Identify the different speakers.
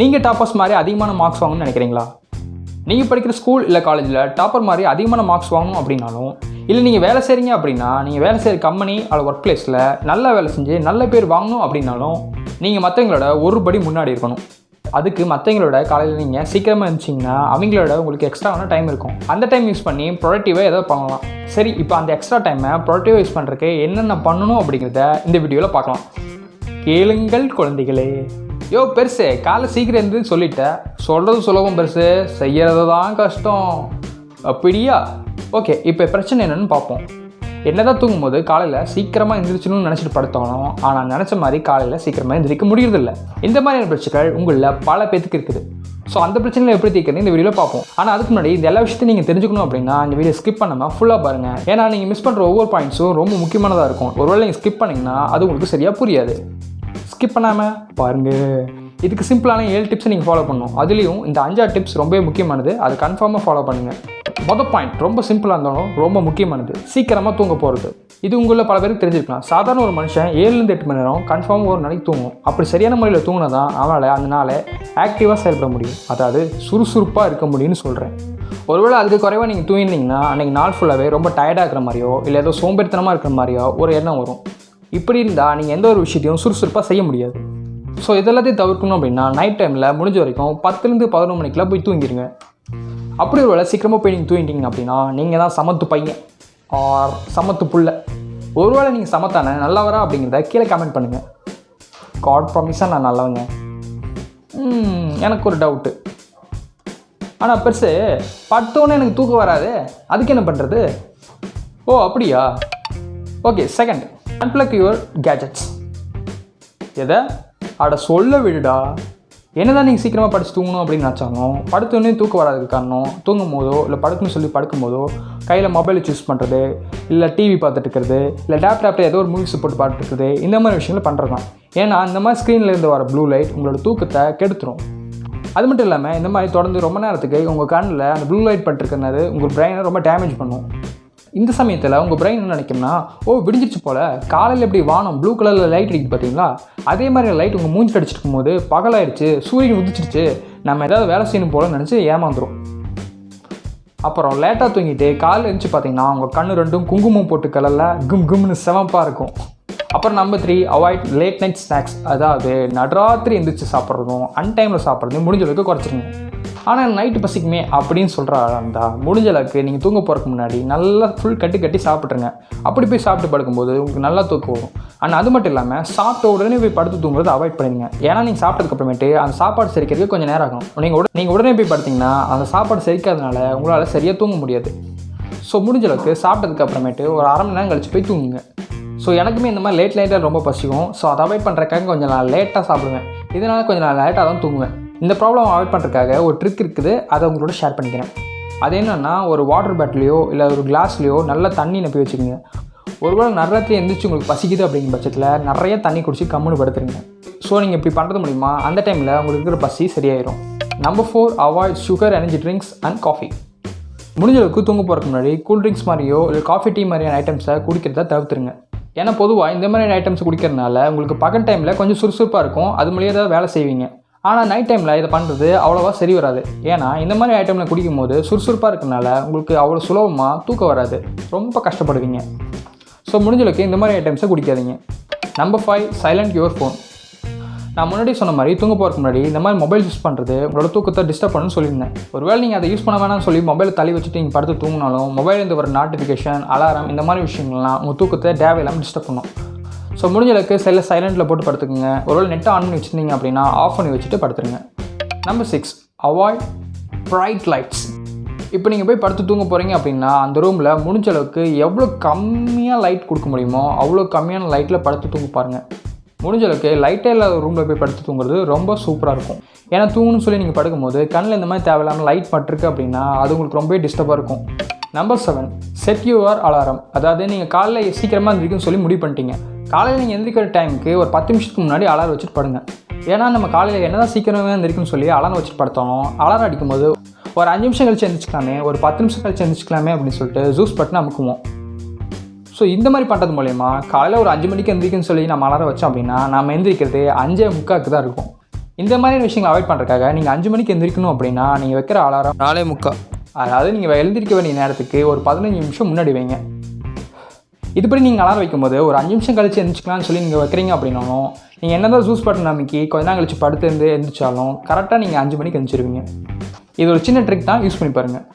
Speaker 1: நீங்கள் டாப்பர்ஸ் மாதிரி அதிகமான மார்க்ஸ் வாங்கணும்னு நினைக்கிறீங்களா? நீங்கள் படிக்கிற ஸ்கூல் இல்லை காலேஜில் டாப்பர் மாதிரி அதிகமான மார்க்ஸ் வாங்கணும் அப்படின்னாலும், இல்லை நீங்கள் வேலை செய்கிறீங்க அப்படின்னா நீங்கள் வேலை செய்கிற கம்பெனி அல்லது ஒர்க் பிளேஸில் நல்லா வேலை செஞ்சு நல்ல பேர் வாங்கணும் அப்படின்னாலும் நீங்கள் மற்றவங்களோட ஒரு படி முன்னாடி இருக்கணும். அதுக்கு மற்றவங்களோட காலையில் நீங்கள் சீக்கிரமாக இருந்துச்சிங்கன்னா அவங்களோட உங்களுக்கு எக்ஸ்ட்ராவான டைம் இருக்கும். அந்த டைம் யூஸ் பண்ணி ப்ரொடக்டிவாக ஏதோ பண்ணலாம். சரி, இப்போ அந்த எக்ஸ்ட்ரா டைமை ப்ரொடக்டிவாக யூஸ் பண்ணுறதுக்கு என்னென்ன பண்ணணும் அப்படிங்கிறத இந்த வீடியோவில் பார்க்கலாம். கேளுங்கள் குழந்தைகளே. பெருசு காலை சீக்கிரம் இருந்து சொல்லிட்டேன். சொல்கிறது சுலபம் பெருசு, செய்கிறது தான் கஷ்டம். அப்படியா? ஓகே, இப்போ பிரச்சனை என்னென்னு பார்ப்போம். என்னதான் தூங்கும்போது காலையில் சீக்கிரமாக எந்திரிச்சணும்னு நினச்சிட்டு படுத்தாலும் ஆனால் நினச்ச மாதிரி காலையில் சீக்கிரமாக எந்திரிக்க முடியறதில்லை. இந்த மாதிரியான பிரச்சனைகள் உங்களில் பல பேத்துக்கு இருக்குது. ஸோ அந்த பிரச்சனைகளை எப்படி தீர்க்கிறது இந்த வீடியோவில் பார்ப்போம். ஆனால் அதுக்கு முன்னாடி இந்த எல்லா விஷயத்தையும் நீங்கள் தெரிஞ்சுக்கணும் அப்படின்னா இந்த வீடியோ ஸ்கிப் பண்ணாமல் ஃபுல்லாக பாருங்கள். ஏன்னா நீங்கள் மிஸ் பண்ணுற ஒவ்வொரு பாயிண்ட்ஸும் ரொம்ப முக்கியமானதாக இருக்கும். ஒருவேளை நீங்கள் ஸ்கிப் பண்ணிங்கன்னா அது உங்களுக்கு சரியாக புரியாது. ஸ்கிப் பண்ணாமல் பாருங்கள். இதுக்கு சிம்பிளான 7 டிப்ஸை நீங்கள் ஃபாலோ பண்ணணும். அதுலேயும் இந்த 5 டிப்ஸ் ரொம்பவே முக்கியமானது. அது கன்ஃபார்மாக ஃபாலோ பண்ணுங்கள். மொதல் பாயிண்ட் ரொம்ப சிம்பிளாக இருந்தாலும் ரொம்ப முக்கியமானது, சீக்கிரமாக தூங்க போகிறது. இது உங்களில் பல பேருக்கு தெரிஞ்சிருக்கலாம். சாதாரண ஒரு மனுஷன் 7-8 மணி நேரம் கன்ஃபார்மாக ஒரு நாளைக்கு தூங்கும். அப்படி சரியான முறையில் தூங்கினா தான் அவனால் அந்த நாளை ஆக்டிவாக செயல்பட முடியும், அதாவது சுறுசுறுப்பாக இருக்க முடியும்னு சொல்கிறேன். ஒருவேளை அதுக்கு குறைவாக நீங்கள் தூங்கினீங்கன்னா அன்றைக்கி நாள் ஃபுல்லாகவே ரொம்ப டயர்டாக இருக்கிற மாதிரியோ இல்லை ஏதோ சோம்பேறித்தனமாக இருக்கிற மாதிரியோ ஒரு எண்ணம் வரும். இப்படி இருந்தால் நீங்கள் எந்த ஒரு விஷயத்தையும் சுறுசுறுப்பாக செய்ய முடியாது. ஸோ இதெல்லாத்தையும் தவிர்க்கணும் அப்படின்னா நைட் டைமில் முடிஞ்ச வரைக்கும் 10-11 மணிக்கெலாம் போய் தூங்கிடுங்க. அப்படி ஒரு வேளை சீக்கிரமாக போய் நீங்கள் தூங்கிட்டீங்க அப்படின்னா நீங்கள் தான் சமத்து பையன் ஆர் சமத்து புள்ள. ஒருவேளை நீங்கள் சமத்தான நல்லவரா அப்படிங்கிறத கீழே கமெண்ட் பண்ணுங்கள். காட் ப்ராமிஸாக நான் நல்லவங்க. எனக்கு ஒரு டவுட்டு. ஆனால் பெருசு படுத்தோன்னே எனக்கு தூக்கம் வராது, அதுக்கு என்ன பண்ணுறது? அப்படியா? Okay, second, unplug your gadgets. எதை சொல்ல விடுடா. என்னதான் நீங்கள் சீக்கிரமாக படித்து தூங்கணும் அப்படின்னு நினச்சாலும் படுத்தோன்னே தூக்கம் வராதுக்கு காரணம் தூங்கும் போதோ இல்லை படுக்கணும்னு சொல்லி படுக்கும் போதோ கையில் மொபைலை சூஸ் பண்ணுறது, இல்லை டிவி பார்த்துட்டு இருக்கிறது, இல்லை லேப்டாப்பில் ஏதோ ஒரு மூவிஸ் போட்டு பார்த்துட்டு இருக்கிறது, இந்த மாதிரி விஷயங்கள் பண்ணுறது தான். ஏன்னா இந்த மாதிரி ஸ்க்ரீன்லேருந்து வர ப்ளூ லைட் உங்களோட தூக்கத்தை கெடுத்துரும். அது மட்டும் இல்லாமல் இந்த மாதிரி தொடர்ந்து ரொம்ப நேரத்துக்கு உங்கள் கண்ணில் அந்த ப்ளூ லைட் பட்டுருக்கிறது உங்கள் பிரெயினை ரொம்ப டேமேஜ் பண்ணும். இந்த சமயத்தில் உங்கள் பிரெயின் என்ன நினைக்கும்னா, விடிஞ்சிச்சு போல், காலையில் எப்படி வானம் ப்ளூ கலரில் லைட் அடிக்குது பார்த்தீங்களா, அதே மாதிரி லைட் உங்கள் மூஞ்சி அடிச்சிருக்கும் போது பகலாயிடுச்சு, சூரியன் உதிச்சிடுச்சு, நம்ம ஏதாவது வேலை செய்யணும் போல் நினச்சி ஏமாந்துடும். அப்புறம் லேட்டாக தூங்கிட்டு காலையில் எழுந்துச்சு பார்த்தீங்கன்னா உங்கள் கண்ணு ரெண்டும் குங்குமம் போட்டு கலரில் கும்னு செவப்பாக இருக்கும். அப்புறம் number 3, avoid late night snacks. அதாவது நடுராத்திரி எந்திரிச்சு சாப்பிட்றதும் அன்டைமில் சாப்பிட்றதையும் முடிஞ்ச அளவுக்கு குறைச்சிருங்க. ஆனால் நைட்டு பசிக்குமே அப்படின்னு சொல்கிற இருந்தால் முடிஞ்ச அளவுக்கு நீங்கள் தூங்க போகிறதுக்கு முன்னாடி நல்லா ஃபுல் கட்டி சாப்பிட்ருங்க. அப்படி போய் சாப்பிட்டு படுக்கும்போது உங்களுக்கு நல்லா தூக்கம் வரும். ஆனால் அது மட்டும் இல்லாமல் சாப்பிட்ட உடனே போய் படுத்து தூங்குறது அவாய்ட் பண்ணிடுங்க. ஏன்னா நீங்கள் சாப்பிட்டதுக்கப்புறமேட்டு அந்த சாப்பாடு செரிக்கிறதுக்கு கொஞ்சம் நேரம் ஆகும். நீங்கள் உடனே போய் படுத்திங்கன்னா அந்த சாப்பாடு செரிக்காதனால உங்களால் சரியாக தூங்க முடியாது. ஸோ முடிஞ்ச அளவுக்கு சாப்பிட்டதுக்கு அப்புறமேட்டு ஒரு அரை மணி நேரம் கழிச்சு போய் தூங்குங்க. ஸோ எனக்குமே இந்த மாதிரி லேட்டாக ரொம்ப பசிக்கும். ஸோ அதை அவாய்ட் பண்ணுறதுக்காக கொஞ்சம் நான் லேட்டாக சாப்பிடுவேன். இதனால் கொஞ்சம் நான் லேட்டாக தான் தூங்குவேன். இந்த ப்ராப்ளம் அவாய்ட் பண்ணுறதுக்காக ஒரு ட்ரிக் இருக்குது, அதை உங்களோட ஷேர் பண்ணிக்கிறேன். அது என்னென்னா, ஒரு வாட்டர் பாட்டிலையோ இல்லை ஒரு கிளாஸ்லையோ நல்லா தண்ணி நப்பி வச்சுக்கோங்க. ஒருவேளை நரத்தில் எந்திரிச்சு உங்களுக்கு பசிக்குது அப்படிங்கிற பட்சத்தில் நிறைய தண்ணி குடிச்சு கம்முன்னு படுத்துருங்க. ஸோ நீங்கள் இப்படி பண்ணுறது மூலிமா அந்த டைமில் உங்களுக்கு இருக்கிற பசி சரியாயிடும். Number 4, avoid sugar, energy drinks and coffee. முடிஞ்ச அளவுக்கு தூங்க போகிறதுக்கு முன்னாடி கூல் ட்ரிங்க்ஸ் மாதிரியோ இல்லை காஃபி, டீ மாதிரியான ஐட்டம்ஸை குடிக்கிறத தவிர்த்துருங்க. ஏன்னா பொதுவாக இந்த மாதிரி ஐட்டம்ஸ் குடிக்கிறதுனால உங்களுக்கு பகல் டைமில் கொஞ்சம் சுறுசுறுப்பாக இருக்கும், அது மூலியம் ஏதாவது வேலை செய்வீங்க. ஆனால் நைட் டைமில் இதை பண்ணுறது அவ்வளோவா சரி வராது. ஏன்னா இந்த மாதிரி ஐட்டமில் குடிக்கும் போது சுறுசுறுப்பாக இருக்கிறனால உங்களுக்கு அவ்வளோ சுலபமாக தூக்கம் வராது, ரொம்ப கஷ்டப்படுவீங்க. ஸோ முடிஞ்சளவுக்கு இந்த மாதிரி ஐட்டம்ஸை குடிக்காதீங்க. Number 5, silent your phone. நான் முன்னாடி சொன்ன மாதிரி தூங்க போகிறதுக்கு முன்னாடி இந்த மாதிரி மொபைல் யூஸ் பண்ணுறது உங்களோட தூக்கத்தை டிஸ்டர்ப் பண்ணணும்னு சொல்லியிருந்தேன். ஒருவேளை நீங்கள் அதை யூஸ் பண்ண வேணாம்னு சொல்லி மொபைலை தள்ளி வச்சுட்டு நீங்கள் படுத்து தூங்கினாலும் மொபைலேருந்து வர நோட்டிஃபிகேஷன், அலாரம், இந்த மாதிரி விஷயங்கள்லாம் உங்கள் தூக்கத்தை தேவையில்லாமல் டிஸ்டர்ப் பண்ணும். ஸோ முடிஞ்ச அளவுக்கு செல்லை சைலண்ட்டில் போட்டு படுத்துக்குங்க. ஒருவேளை நெட்டை ஆன் பண்ணி வச்சுருந்தீங்க அப்படின்னா ஆஃப் பண்ணி வச்சுட்டு படுத்துருங்க. Number 6, avoid bright lights. இப்போ நீங்கள் போய் படுத்து தூங்க போகிறீங்க அப்படின்னா அந்த ரூமில் முடிஞ்ச அளவுக்கு எவ்வளோ கம்மியாக லைட் கொடுக்க முடியுமோ அவ்வளோ கம்மியான லைட்டில் படுத்து தூங்க பாருங்கள். முடிஞ்ச அளவுக்கு லைட்டே இல்லாத ரூமில் போய் படுத்து தூங்குறது ரொம்ப சூப்பராக இருக்கும். ஏன்னா தூங்கணும்னு சொல்லி நீங்கள் படுக்கும்போது கண்ணில் இந்த மாதிரி தேவையில்லாமல் லைட் பட்டிருக்கு அப்படின்னா அது உங்களுக்கு ரொம்பவே டிஸ்டர்பாக இருக்கும். Number 7, set your alarm. அதாவது நீங்கள் காலையில் சீக்கிரமாக எழுந்திரிக்குன்னு சொல்லி முடிவு பண்ணிட்டீங்க. காலையில் நீங்கள் எந்திரிக்கிற டைமுக்கு ஒரு 10 நிமிஷத்துக்கு முன்னாடி அலாரம் வச்சுட்டு படுங்க. ஏன்னா நம்ம காலையில் என்ன தான் சீக்கிரமாக எந்திரிக்குன்னு சொல்லி அலாரம் வச்சுட்டு படுத்தாலும் அலாரம் அடிக்கும்போது ஒரு 5 நிமிஷம் கழிச்சு எந்திரிச்சிக்கலாமே, ஒரு 10 நிமிஷம் கழிச்சு எந்திரிச்சிக்கலாமே அப்படின்னு சொல்லிட்டு ஜூஸ் பட்டுன்னு அமுக்குவோம். ஸோ இந்த மாதிரி பண்ணுறது மூலயமா காலையில் ஒரு 5 மணிக்கு எந்திரிக்குன்னு சொல்லி நம்ம அலாரம் வச்சோம் அப்படின்னா நம்ம எந்திரிக்கிறது 5:45 தான் இருக்கும். இந்த மாதிரியான விஷயங்களை அவாய்ட் பண்ணுறதுக்காக நீங்கள் 5 மணிக்கு எழுந்திரிக்கணும் அப்படின்னா நீங்கள் வைக்கிற அலாரம் 4:45, அதாவது நீங்கள் எழுந்திரிக்க வேண்டிய நேரத்துக்கு ஒரு 15 நிமிஷம் முன்னாடி வைங்க. இதுபடி நீங்கள் அலாரம் வைக்கும்போது ஒரு 5 நிமிஷம் கழிச்சு எழுந்திரிக்கலாம்னு சொல்லி நீங்கள் வைக்கிறீங்க அப்படின்னாலும் நீங்கள் என்ன தான் ஜூஸ் பட்டன் அமைக்கி கொஞ்ச நேரம் கழிச்சு படுத்து எழுந்திரிச்சாலும் கரெக்டாக நீங்கள் 5 மணிக்கு எழுந்திரிச்சிருவீங்க. இது ஒரு சின்ன ட்ரிக் தான், யூஸ் பண்ணி பாருங்கள்.